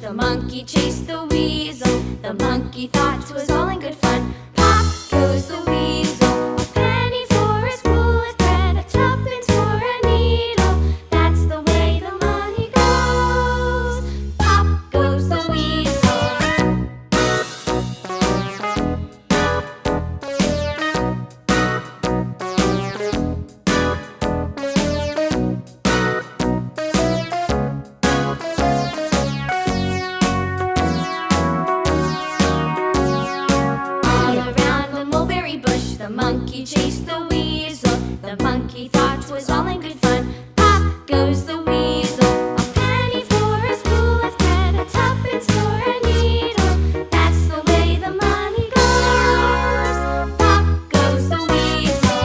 The monkey chased the weasel. The monkey thought 'twas all in good fun. Pop goes the weasel. A penny for a spool of thread, a tuppence for a needle. That's the way the money goes. Pop goes the weasel. The monkey chased the weasel. The monkey thought 'twas all in good fun. Pop goes the weasel. A penny for a spool of thread, a tuppence for a needle. That's the way the money goes. Pop goes the weasel.